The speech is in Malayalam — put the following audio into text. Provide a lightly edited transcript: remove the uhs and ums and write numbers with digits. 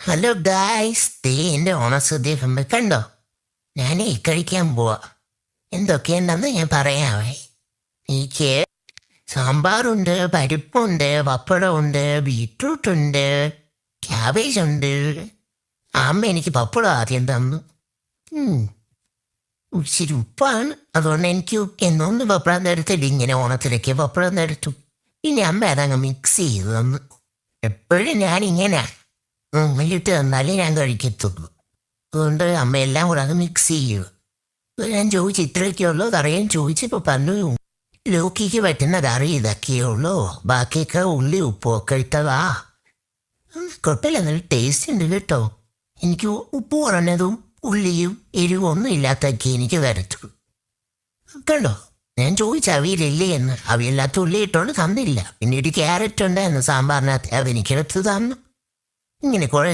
ഹലോ ഗായ്സ്, എൻ്റെ ഓണസദ്യ കണ്ടോ? ഞാനേ കഴിക്കാൻ പോവാ. എന്തൊക്കെയുണ്ടെന്ന് ഞാൻ പറയാവേ. എനിക്ക് സാമ്പാറുണ്ട്, പരിപ്പുണ്ട്, പപ്പടമുണ്ട്, ബീറ്റ്റൂട്ടുണ്ട്, ക്യാബേജ് ഉണ്ട്. അമ്മ എനിക്ക് പപ്പടം ആദ്യം തന്നു. ഉം, ഇച്ചിരി ഉപ്പാണ്. അതുകൊണ്ട് എനിക്ക് എന്നൊന്ന് പപ്പടം തരത്തില്ല. ഇങ്ങനെ ഓണത്തിലേക്ക് പപ്പടം തരത്തു. പിന്നെ അമ്മ അതങ്ങ് മിക്സ് ചെയ്ത് തന്നു. എപ്പോഴും ഞാനിങ്ങനെ ഇട്ട് തന്നാലേ ഞാൻ കഴിക്കത്തുള്ളൂ. അതുകൊണ്ട് അമ്മയെല്ലാം കൂടെ അത് മിക്സ് ചെയ്യുക. ഞാൻ ചോദിച്ചു ഇത്രയൊക്കെയുള്ളൂ കറിയാൻ ചോദിച്ചപ്പോൾ പറഞ്ഞു ലോക്കിക്ക് പറ്റുന്ന കറി ഇതൊക്കെയേ ഉള്ളൂ, ബാക്കിയൊക്കെ ഉള്ളി ഉപ്പൊക്കെ ഇട്ടതാ. കുഴപ്പമില്ല, നല്ല ടേസ്റ്റ് ഉണ്ട് കേട്ടോ. എനിക്ക് ഉപ്പ് കുറഞ്ഞതും ഉള്ളിയും എരിവും ഒന്നും ഇല്ലാത്തൊക്കെ എനിക്ക് വരത്തുള്ളൂ. കണ്ടോ, ഞാൻ ചോദിച്ച അവിയലില്ലേ എന്ന്. അവിയല്ലാത്ത ഉള്ളി ഇട്ടോണ്ട് തന്നില്ല. പിന്നെ ഒരു ക്യാരറ്റ് ഉണ്ടായിരുന്നു സാമ്പാറിനകത്ത്, അതെനിക്കെടുത്ത് തന്നു. ഇങ്ങനെ കുറെ